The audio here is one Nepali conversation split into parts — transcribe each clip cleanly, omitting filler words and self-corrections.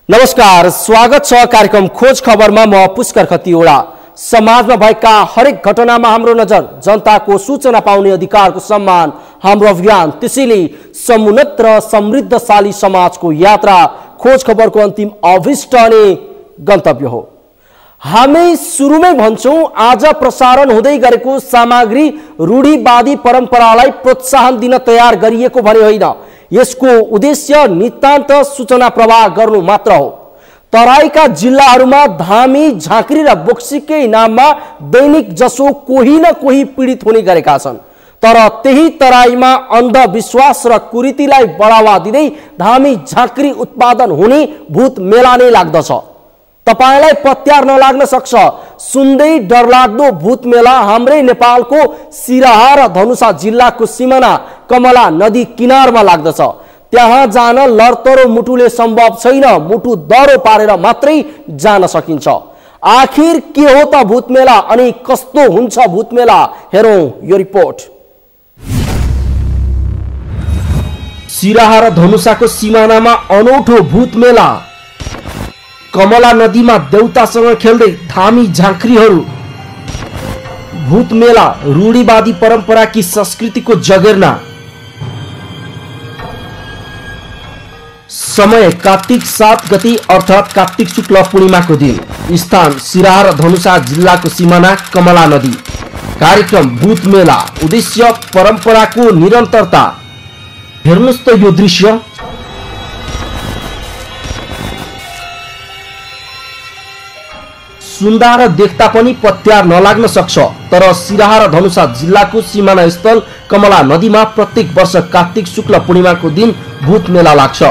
नमस्कार, स्वागत छ कार्यक्रम खोज खबरमा। म पुष्कर खतिवडा। समाजमा भएका हरेक घटनामा हाम्रो नजर, जनताको सूचना पाउने अधिकारको सम्मान हाम्रो अभियान। त्यसैले समुन्नत र समृद्धशाली समाजको यात्रा खोज खबरको अन्तिम अभिष्ट अनि गन्तव्य हो। हामी सुरुमै भन्छौं, आज प्रसारण हुँदै गरेको सामग्री रूढिवादी परम्परालाई प्रोत्साहन दिन तयार गरिएको भने होइन। यसको उद्देश्य नितान्त सूचना प्रवाह गर्नु मात्र हो। तराईका जिल्लाहरूमा धामी, झाँक्री र बोक्सीकै नाममा दैनिक जसो कोही न कोही पीडित हुने गरेका छन्। तर त्यही तराईमा अन्धविश्वास र कुरीतिलाई बढावा दिँदै धामी, झाँक्री उत्पादन हुने भूत मेला नै लाग्दछ। तपाईलाई पत्यार नलाग्न सक्छ। सुन्दै डरलाग्दो भूत मेला हाम्रै नेपालको सिराहा र धनुषा जिल्लाको सिमाना कमला नदी किनारमा लाग्दछ। त्यहाँ जान लरतरो मुटुले सम्भव छैन, मुटु दरो पारेर मात्रै जान सकिन्छ। आखिर के हो त भूत मेला अनि कस्तो हुन्छ भूत मेला, हेरौं यो रिपोर्ट। सिराहा र धनुषाको सिमानामा अनौठो भूत मेला। कमला नदीमा देउतासँग खेल्दै धामी, झाँक्रीहरू। भूत मेला रूढिवादी परम्पराकी संस्कृतिको जगेर्ना। समय कार्तिक 7 गते अर्थात् कार्तिक शुक्ल पूर्णिमाको दिन। स्थान सिराहा र धनुषा जिल्लाको सिमाना कमला नदी। कार्यक्रम भूत मेला। उद्देश्य परम्पराको निरन्तरता। हेर्नुस् त यो दृश्य। सुन्दा र देख्दा पनि पत्यार नलाग्न सक्छ। तर सिराहा र धनुषा जिल्लाको सिमाना स्थल कमला नदीमा प्रत्येक वर्ष कार्तिक शुक्ल पूर्णिमाको दिन भूत मेला लाग्छ।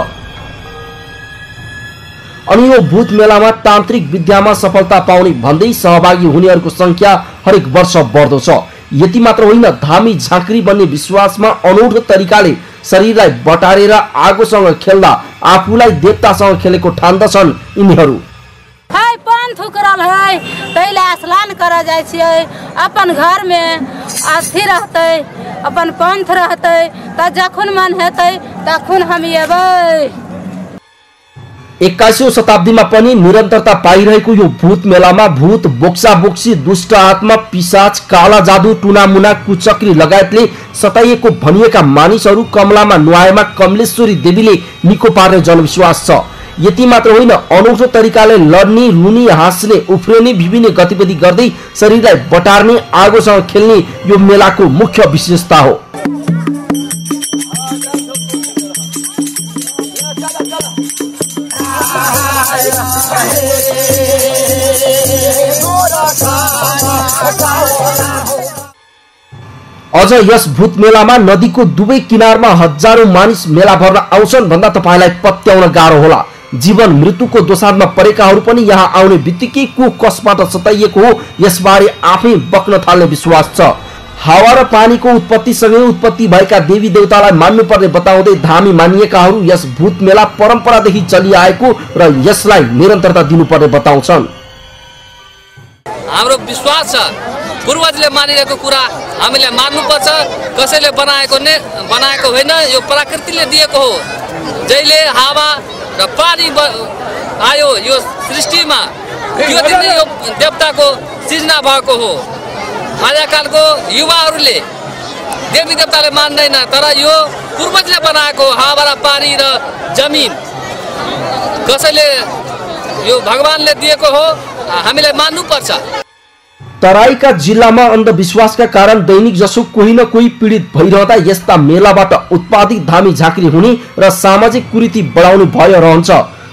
अनि यो भूत मेलामा तान्त्रिक विद्यामा सफलता पाउने भन्दै सहभागी हुनेहरूको संख्या हरेक वर्ष बढ्दो छ। यति मात्र होइन, धामी, झाँक्री बन्ने विश्वासमा अनौठो तरिकाले शरीरलाई बटारेर आगोसँग खेल्दा आफूलाई देवतासँग खेलेको ठान्दछन् यिनीहरू। थुकरल है तैले स्नान कर जाय छियै। अपन घर में अथी रहते, अपन पंथ रहते, त जखन मन हेतै तखन हम एबै। 21औं शताब्दीमा पनि निरन्तरता पाइरहेको यो भूत मेलामा भूत, बोक्सा बोक्सी, दुष्ट आत्मा, पिशाच, काला जादु, टुनामुना, कुचक्री लगायतले सताइएको भनिएका मानिसहरू कमलामा नुहाएमा कमलेश्वरी देवीले निको पार्ने जनविश्वास छ। यति मात्र होइन, अनौठो तरिकाले लड्ने, रुने, हाँस्ने, उफ्रिने, विभिन्न गतिविधि गर्दै शरीरलाई बटार्ने, आगोसँग खेल्ने यो मेलाको मुख्य विशेषता हो। अझ यस भूत मेलामा नदीको दुवै किनारमा हजारौं मानिस मेला भर्न आउँछन् भन्दा तपाईलाई पत्याउन गाह्रो होला। जीवन मृत्युको दोसाँधमा परेकाहरू पनि यहाँ आउने बित्तिकै को कसबाट सताइएको हो यसबारे आफै बक्न थाल्ने विश्वास छ। हावा र पानीको उत्पत्तिसँगै उत्पत्ति भएका देवी देवतालाई मान्नुपर्ने बताउँदै धामी मानिएकाहरू यस भूत मेला परम्परादेखि चलिआएको र यसलाई निरन्तरता दिनुपर्ने बताउँछन्। हाम्रो विश्वास छ, पूर्वजले मानिरहेको कुरा हामीले मान्नुपर्छ। कसैले बनाएको होइन, यो प्रकृतिले दिएको हो। जहिले हावा र पानी आयो यो सृष्टिमा, त्यो दिन यो देवताको सृजना भएको हो। आजकालको युवाहरूले देवी देवताले मान्दैन, तर यो पूर्वजले बनाएको हावा र पानी र जमिन कसैले यो भगवानले दिएको हो, हामीले मान्नुपर्छ। तराईका जिल्लामा अन्धविश्वासका कारण दैनिक जसो कोही न कोही पीडित भइरहँदा यस्ता मेलाबाट उत्पादित धामी, झाँक्री हुने र सामाजिक कुरीति बढाउने भय रहन्छ।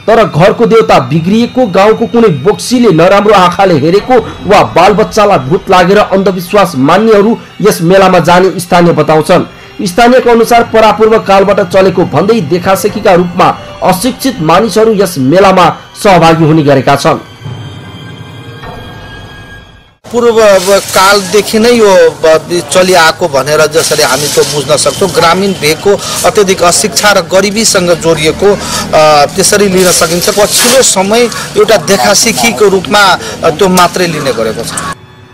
तर घरको देवता बिग्रिएको, गाउँको कुनै बोक्सीले नराम्रो आँखाले हेरेको वा बालबच्चालाई भूत लागेर अन्धविश्वास मान्नेहरू यस मेलामा जाने स्थानीय बताउँछन्। स्थानीयको अनुसार परापूर्व कालबाट चलेको भन्दै देखासेखीका रूपमा अशिक्षित मानिसहरू यस मेलामा सहभागी हुने गरेका छन्। पूर्व कालदेखि नै यो चलिआएको भनेर जसरी हामी त्यो बुझ्न सक्छौँ। ग्रामीण भेगको अत्यधिक अशिक्षा र गरिबीसँग जोडिएको त्यसरी लिन सकिन्छ। पछिल्लो समय एउटा देखासेखीको रूपमा त्यो मात्रै लिने गरेको छ।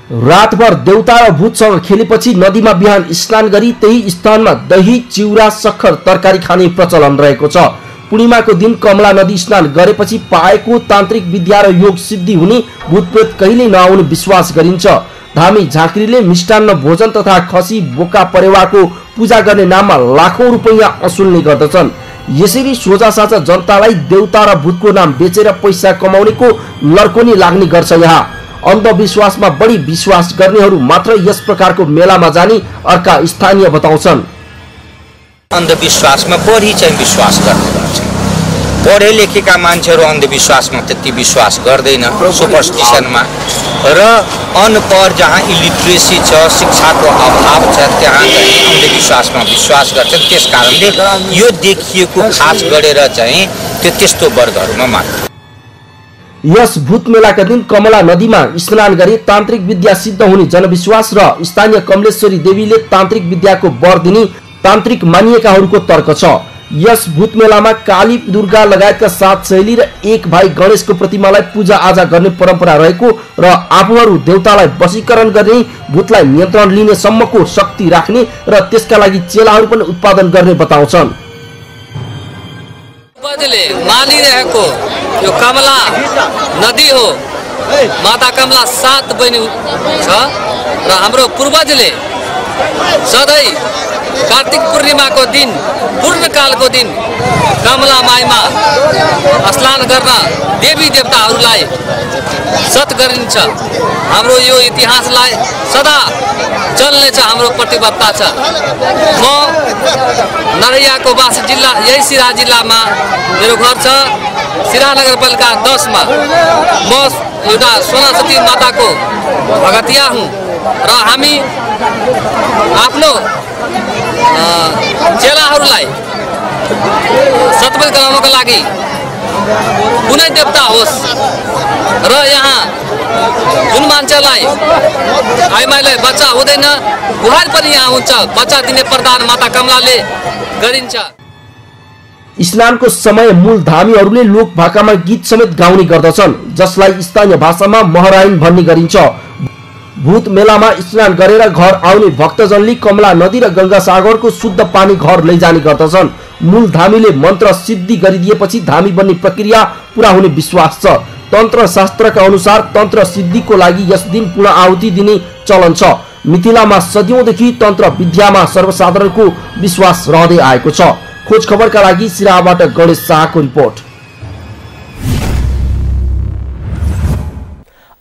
रातभर देउता र भूतसँग खेलेपछि नदीमा बिहान स्नान गरी त्यही स्थानमा दही, चिउरा, सक्खर तरकारी खाने प्रचलन रहेको छ। पूर्णिमाको दिन कमला नदी स्नान गरेपछि पाएको तान्त्रिक विद्या र योग सिद्धि हुने भूतप्रेत कहिल्यै नआउने विश्वास गरिन्छ। धामी झाँक्रीले मिष्टान्न भोजन तथा खसी बोका परेवाको पूजा गर्ने नाममा लाखौं रुपैयाँ असुल्ने गर्दछन्। यसरी सोझा साझा जनतालाई देउता र भूतको नाम बेचेर पैसा कमाउनेको लर्कोनी लाग्ने गर्छ। यहाँ अन्धविश्वासमा बढी विश्वास गर्नेहरू मात्र यस प्रकारको मेलामा जाने अर्का स्थानीय बताउँछन्। अन्धविश्वासमा बढी चाहिँ विश्वास गर्ने गर्छ। पढे लेखेका मान्छेहरू अन्धविश्वासमा त्यति विश्वास गर्दैन, सुपरस्टिसनमा। र अनपढ जहाँ इलिट्रेसी छ, शिक्षाको अभाव छ, त्यहाँ चाहिँ अन्धविश्वासमा विश्वास गर्छन्। त्यस कारणले यो देखिएको खास गरेर चाहिँ त्यस्तो वर्गहरूमा मात्र। यस भूत मेलाका दिन कमला नदीमा स्नान गरी तान्त्रिक विद्या सिद्ध हुने जनविश्वास र स्थानीय कमलेश्वरी देवीले तान्त्रिक विद्याको वर दिने तान्त्रिक मानिएकाहरूको तर्क छ। यस भूत मेलामा काली दुर्गा लगायतका 7 शैली र एक भाइ गणेशको प्रतिमालाई पूजा आजा गर्ने परम्परा रहेको र आफूहरू देउतालाई वशीकरण गर्ने, भूतलाई नियन्त्रण लिने सम्मको शक्ति राख्ने र त्यसका लागि चेलाहरू पनि उत्पादन गर्ने बताउँछन्। मानिरहेको यो कमला नदी हो। माता कमला 7 बहिनी छ र हाम्रो पूर्वजले सधैँ कार्तिक पूर्णिमाको दिन, पूर्णकालको दिन कमला माईमा स्नान गर्न देवी देवताहरूलाई सत गरिन्छ। हाम्रो यो इतिहासलाई सदा चल्ने छ, हाम्रो प्रतिबद्धता छ। म नरैयाको बासी जिल्ला, यही सिराहा जिल्लामा मेरो घर छ। सिराहा नगरपालिका 10 मा म एउटा सोनासती माताको भगतिया हुँ र हामी आफ्नो चेलाहरूलाई सतबल गराउनको लागि कुनै देवता होस् र यहाँ जुन मान्छेलाई आइमाईलाई बच्चा हुँदैन, बुहार पनि यहाँ हुन्छ, बच्चा दिने प्रदान माता कमलाले गरिन्छ। स्नानको समय मूल धामीहरूले लोक भाकामा गीत समेत गाउने गर्दछन्, जसलाई स्थानीय भाषामा महराइन भन्ने गरिन्छ। भूत मेलामा स्नान गरेर घर आउने भक्तजनले कमला नदी र गंगा सागरको शुद्ध पानी घर लैजाने गर्दछन्। मूल धामीले मन्त्र सिद्धि गरिदिएपछि धामी बन्ने प्रक्रिया पूरा हुने विश्वास छ। तन्त्र शास्त्रका अनुसार तन्त्र सिद्धिको लागि यस दिन पुनः आहुति दिने चलन छ। मिथिलामा सदियौंदेखि तन्त्र विद्यामा सर्वसाधारणको विश्वास रहँदै आएको छ। खोज खबरका लागि सिराहाबाट गणेश शाहको रिपोर्ट।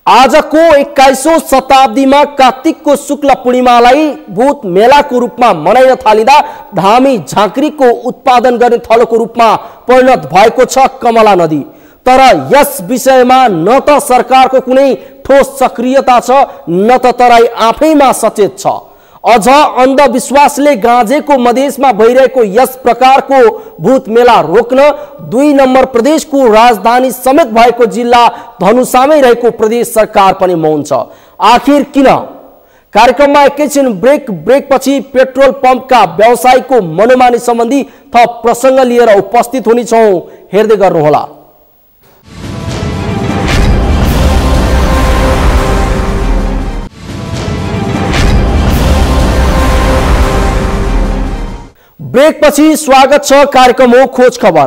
आजको 21औं शताब्दीमा कार्तिकको शुक्ल पूर्णिमालाई भूत मेलाको रूपमा मनाइन थालिँदा धामी झाँक्रीको उत्पादन गर्ने थलोको रूपमा परिणत भएको छ कमला नदी। तर यस विषयमा न त सरकारको कुनै ठोस सक्रियता छ, न त तराई आफैमा सचेत छ। अझ अन्धविश्वासले गाँजेको मधेसमा भइरहेको यस प्रकारको भूत मेला रोक्न 2 नम्बर प्रदेशको राजधानी समेत भएको जिल्ला धनुषामै रहेको प्रदेश सरकार पनि मौन छ। आखिर किन? कार्यक्रममा एकैछिन ब्रेकपछि पेट्रोल पम्पका व्यवसायीको मनोमानी सम्बन्धी थप प्रसंग लिएर उपस्थित हुनेछौं। हेर्दै गर्नुहोला। ब्रेक पछि स्वागत छ। कार्यक्रम हो खोज खबर।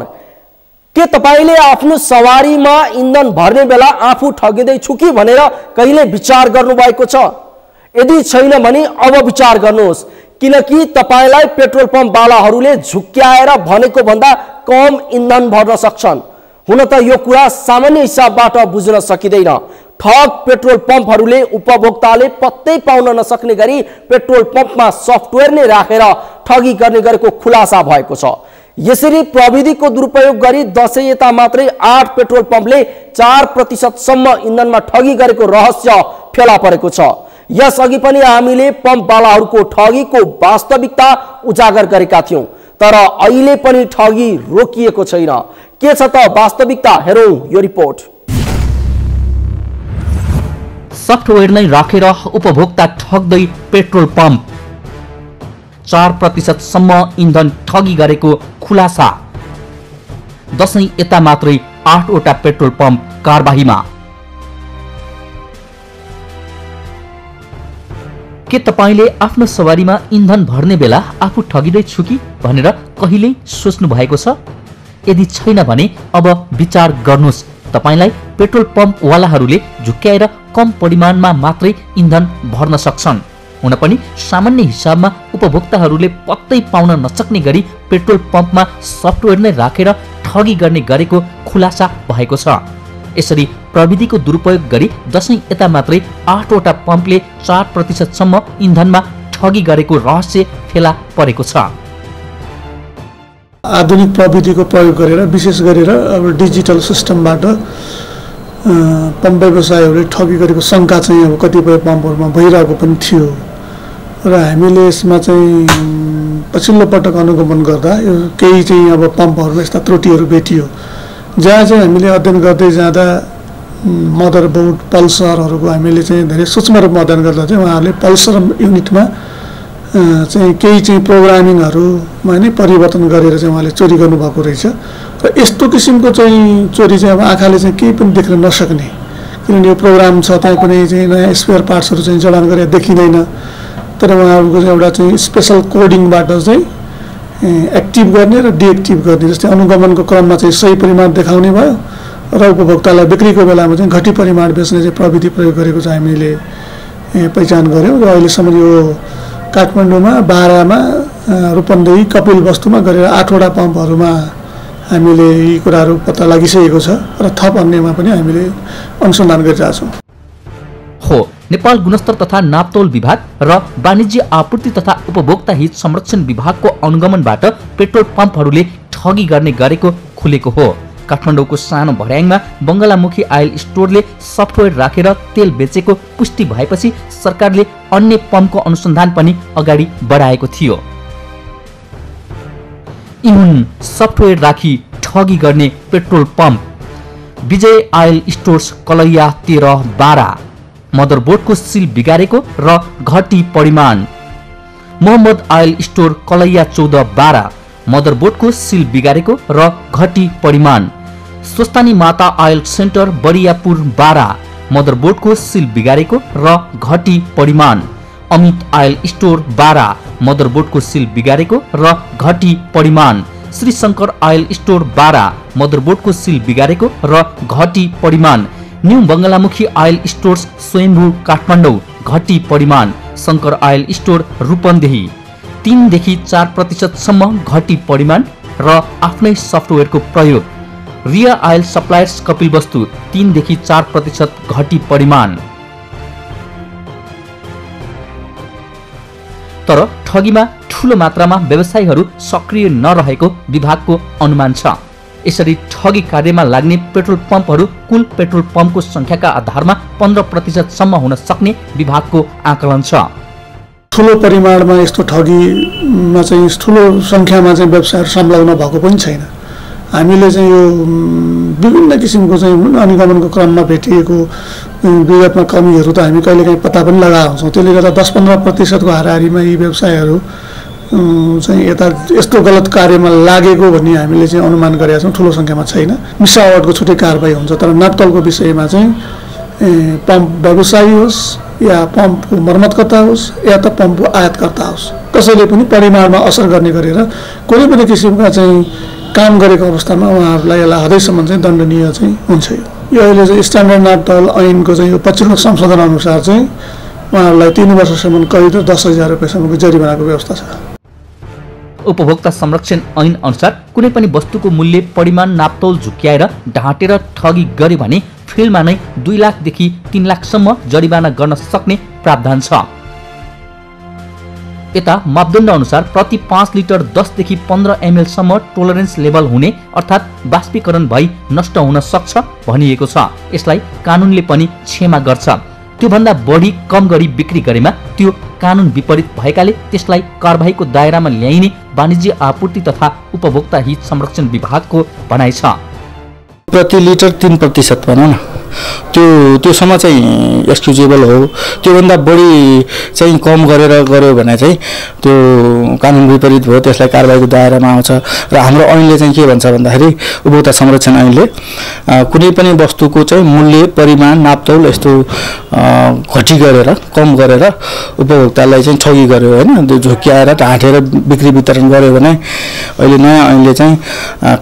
के तपाईले आफ्नो सवारीमा इन्धन भर्ने बेला आफू ठगिँदै छु कि भनेर कहिले विचार गर्नु भएको छ? यदि छैन भने अब विचार गर्नुहोस्, किनकि तपाईलाई पेट्रोल पम्प वालाहरूले झुक्क्याएर भनेको भन्दा कम इन्धन भर्न सक्छन्। हुन त यो कुरा सामान्य हिसाबबाट बुझ्न सकिँदैन। ठग पेट्रोल पम्पहरूले उपभोक्ताले पत्तै पाउन नसक्ने गरी पेट्रोल पम्पमा सफ्टवेयर नै राखेर ठगी गर्ने गरेको खुलासा भएको छ। यसरी प्रविधिको दुरुपयोग गरी दशैं यता मात्रै 8 पेट्रोल पम्पले 4% सम्म इन्धनमा ठगी गरेको रहस्य फेला परेको छ। यसअघि पनि हामीले पम्प वालाहरूको ठगीको वास्तविकता उजागर गरेका थियौं, तर अहिले पनि ठगी रोकिएको छैन। के छ त वास्तविकता? हेरौं यो रिपोर्ट। सफ्टवेयर नै राखेर उपभोक्ता ठग्दै पेट्रोल पम्प, 4% सम्म इन्धन ठगी गरेको खुलासा। दशैं यता मात्रै 8 वटा पेट्रोल पम्प कारबाहीमा। के तपाईले आफ्नो सवारीमा इन्धन भर्ने बेला आफू ठगिँदै छु कि भनेर कहिल्यै सोच्नु भएको छ? यदि छैन भने अब विचार गर्नुहोस्। तपाईलाई पेट्रोल पम्प वालाहरूले झुक्क्याएर कम परिमाणमा मात्रै इन्धन भर्न सक्छन्। हुन पनि सामान्य हिसाबमा उपभोक्ताहरूले पत्तै पाउन नसक्ने गरी पेट्रोल पम्पमा सफ्टवेयर नै राखेर ठगी गर्ने गरेको खुलासा भएको छ। यसरी प्रविधिको दुरुपयोग गरी दशैं यता मात्रै 8 वटा पम्पले 4% सम्म इन्धनमा ठगी गरेको रहस्य फेला परेको छ। आधुनिक प्रविधिको प्रयोग गरेर विशेष गरेर अब डिजिटल सिस्टमबाट पम्प व्यवसायहरूले ठगी गरेको शंका चाहिँ अब कतिपय पम्पहरूमा भइरहेको पनि थियो र हामीले यसमा चाहिँ पछिल्लो पटक अनुगमन गर्दा यो केही चाहिँ अब पम्पहरूमा यस्ता त्रुटिहरू भेटियो जहाँ चाहिँ हामीले अध्ययन गर्दै जाँदा मदरबोर्ड पल्सरहरूको हामीले चाहिँ धेरै सूक्ष्म रूपमा अध्ययन गर्दा चाहिँ उहाँहरूले पल्सर युनिटमा चाहिँ केही चाहिँ प्रोग्रामिङहरूमा नै परिवर्तन गरेर चाहिँ उहाँले चोरी गर्नुभएको रहेछ र यस्तो किसिमको चाहिँ चोरी चाहिँ अब आँखाले चाहिँ केही पनि देख्न नसक्ने, किनभने यो प्रोग्राम छ त्यहाँ कुनै चाहिँ नयाँ स्पेयर पार्ट्सहरू चाहिँ जडान गरेर देखिँदैन, तर उहाँहरूको चाहिँ एउटा चाहिँ स्पेसल कोडिङबाट चाहिँ एक्टिभ गर्ने र डिएक्टिभ गर्ने, जस्तै अनुगमनको क्रममा चाहिँ सही परिमाण देखाउने भयो र उपभोक्तालाई बिक्रीको बेलामा चाहिँ घटी परिमाण बेच्ने चाहिँ प्रविधि प्रयोग गरेको चाहिँ हामीले पहिचान गऱ्यौँ र अहिलेसम्म यो काठमाडौँमा, बारामा, रूपन्देही, कपिलवस्तुमा गरेर 8 वटा पम्पहरूमा हामीले यी कुराहरू पत्ता लागिसकेको छ र थप अन्यमा पनि हामीले अनुसन्धान गरिरहेका छौँ। हो, नेपाल गुणस्तर तथा नापतोल विभाग र वाणिज्य आपूर्ति तथा उपभोक्ता हित संरक्षण विभागको अनुगमनबाट पेट्रोल पम्पहरूले ठगी गर्ने गरेको खुलेको हो। काठमाडौँको सानो भर्याङमा बङ्गलामुखी आयल स्टोरले सफ्टवेयर राखेर तेल बेचेको पुष्टि भएपछि सरकारले अन्य पम्पको अनुसन्धान पनि अगाडि बढाएको थियो। इहुन सफ्टवेयर राखी ठगी गर्ने पेट्रोल पम्प। विजय आयल स्टोर्स कलैया 13-12 मदरबोर्डको सिल बिगारेको र घटी परिमाण। मोहम्मद आयल स्टोर कलैया 14-12 मदरबोर्डको सिल बिगारेको र घटी परिमाण। स्वस्तानी माता आयल सेन्टर बरियापुर 12 मदरबोर्डको सिल बिगारेको र घटी परिमाण। अमित आयल स्टोर 12 मदरबोर्डको सिल बिगारेको र घटी परिमाण। श्री शंकर आयल स्टोर 12 मदरबोर्डको सिल बिगारेको र घटी परिमाण। न्यू बंगलामुखी आयल स्टोर्स स्वयंभू काठमाडौँ घटी परिमाण। शंकर आयल स्टोर रूपन्देही 3 देखि 4% सम्म घटी परिमाण र आफ्नै सफ्टवेयरको प्रयोग। रिया आयल सप्लायर्स कपिलवस्तु 3 देखि 4% घटी परिमाण। तर ठगीमा ठूलो मात्रामा व्यवसायीहरू सक्रिय नरहेको विभागको अनुमान छ। यसरी ठगी कार्यमा लाग्ने पेट्रोल पम्पहरू कुल पेट्रोल पम्पको संख्याका आधारमा 15% सम्म हुन सक्ने विभागको आकलन छ। ठुलो परिमाणमा यस्तो ठगीमा चाहिँ ठुलो संख्यामा चाहिँ व्यवसायहरू संलग्न भएको पनि छैन। हामीले चाहिँ यो विभिन्न किसिमको चाहिँ अनुगमनको क्रममा भेटिएको विगतमा कमीहरू त हामी कहिलेकाहीँ पत्ता पनि लगाएका हुन्छौँ। त्यसले गर्दा 10-15% हाराहारीमा यी व्यवसायहरू चाहिँ यता यस्तो गलत कार्यमा लागेको भन्ने हामीले चाहिँ अनुमान गरेका छौँ। ठुलो सङ्ख्यामा छैन, मिसावटको छुट्टै कारबाही हुन्छ। तर नापतोलको विषयमा चाहिँ पम्प व्यवसायी होस् या पम्पको मर्मतकर्ता होस् या त पम्पको आयातकर्ता होस्, कसैले पनि परिमाणमा असर गर्ने गरेर कुनै पनि किसिमका चाहिँ काम गरेको अवस्थामा उहाँहरूलाई यसलाई हदैसम्म चाहिँ दण्डनीय चाहिँ हुन्छ। यो अहिले चाहिँ स्ट्यान्डर्ड नापतोल ऐनको चाहिँ यो पछिल्लो संशोधन अनुसार चाहिँ उहाँहरूलाई 3 वर्षसम्म कैद र 10,000 रुपियाँसम्मको जरिमानाको व्यवस्था छ। उपभोक्ता संरक्षण ऐन अनुसार कुनै पनि वस्तुको मूल्य परिमाण नापतोल झुक्क्याएर ढाँटेर ठगी गरे भने फिल्डमा नै 2 लाखदेखि 3 लाखसम्म जरिवाना गर्न सक्ने प्रावधान छ। यता मापदण्ड अनुसार प्रति 5 लिटर 10 देखि 15 ml सम्म टोलरेन्स लेभल हुने अर्थात् बाष्पीकरण भई नष्ट हुन सक्छ भनिएको छ। यसलाई कानुनले पनि क्षमा गर्छ। त्योभन्दा बढी कम गरी बिक्री गरेमा त्यो कानुन विपरीत भएकाले त्यसलाई कारबाहीको दायरामा ल्याइने वाणिज्य आपूर्ति तथा उपभोक्ता हित संरक्षण विभागको भनाइ छ। प्रति लिटर 3% भनौँ न त्योसम्म चाहिँ एक्सक्युजेबल हो। त्योभन्दा बढी चाहिँ कम गरेर गऱ्यो भने चाहिँ त्यो कानुन विपरीत भयो, त्यसलाई कारबाहीको दायरामा आउँछ। र हाम्रो ऐनले चाहिँ के भन्छ भन्दाखेरि उपभोक्ता संरक्षण ऐनले कुनै पनि वस्तुको चाहिँ मूल्य, परिमाण, नापतौल यस्तो घटी गरेर, कम गरेर उपभोक्तालाई चाहिँ ठगी गर्यो होइन, झोक्याएर ढाँटेर बिक्री वितरण गर्यो भने अहिले नयाँ ऐनले चाहिँ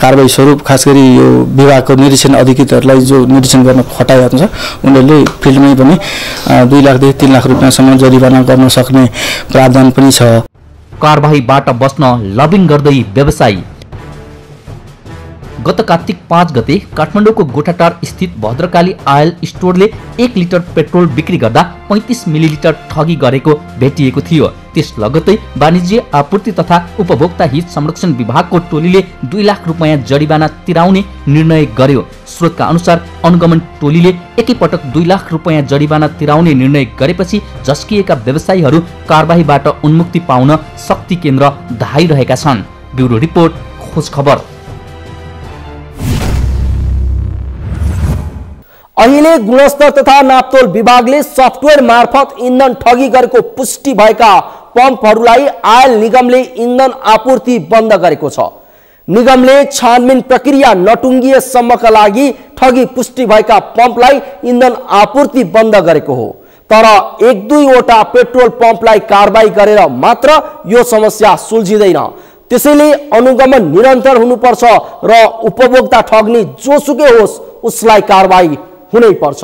कारबाही स्वरूप खास गरी यो विभागको निरीक्षण अधिकृतहरूलाई जो निरीक्षण गर्न खटाइएको छ उनीहरूले फिल्डमै पनि 2 लाखदेखि 3 लाख रुपियाँसम्म जरिवाना गर्न सक्ने प्रावधान पनि छ। कारबाहीबाट बस्न लबिङ गर्दै व्यवसायी। गत कार्तिक 5 गते काठमाडौँको गोठाटार स्थित भद्रकाली आयल स्टोरले 1 लिटर पेट्रोल बिक्री गर्दा 35 मिलिलिटर ठगी गरेको भेटिएको थियो। त्यस लगत्तै वाणिज्य आपूर्ति तथा उपभोक्ता हित संरक्षण विभागको टोलीले 2 लाख रुपियाँ जरिवाना तिराउने निर्णय गर्यो। स्रोतका अनुसार अनुगमन टोलीले एकैपटक 2 लाख रुपियाँ जरिवाना तिराउने निर्णय गरेपछि झस्किएका व्यवसायीहरू कारबाहीबाट उन्मुक्ति पाउन शक्ति केन्द्र धाइरहेका छन्। ब्युरो रिपोर्ट, खोज खबर। अहिले गुणस्तर तथा नापतोल विभागले सफ्टवेयर मार्फत इन्धन ठगी गरेको पुष्टि भएका पम्पहरूलाई आयल निगमले इन्धन आपूर्ति बन्द गरेको छ। निगमले छानबिन प्रक्रिया नटुङ्गिएसम्मका लागि ठगी पुष्टि भएका पम्पलाई इन्धन आपूर्ति बन्द गरेको हो। तर 1-2 वटा पेट्रोल पम्पलाई कारबाही गरेर मात्र यो समस्या सुल्झिँदैन। त्यसैले अनुगमन निरन्तर हुनुपर्छ र उपभोक्ता ठग्ने जोसुकै होस् उसलाई कारबाही हुनै पर्छ।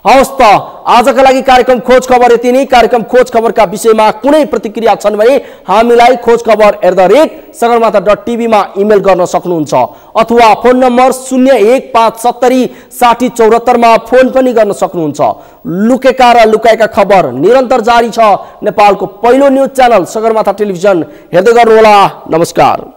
हवस् त आजका लागि कार्यक्रम खोज खबर यति नै। कार्यक्रम खोज खबरका विषयमा कुनै प्रतिक्रिया छन् भने हामीलाई khojkhabar@sagarmatha.tv मा इमेल गर्न सक्नुहुन्छ अथवा फोन नम्बर 0157 60 74 मा फोन पनि गर्न सक्नुहुन्छ। लुकेका र लुकाएका खबर निरन्तर जारी छ। नेपालको पहिलो न्यूज च्यानल सगरमाथा टेलिभिजन हेर्दै गर्नुहोला। नमस्कार।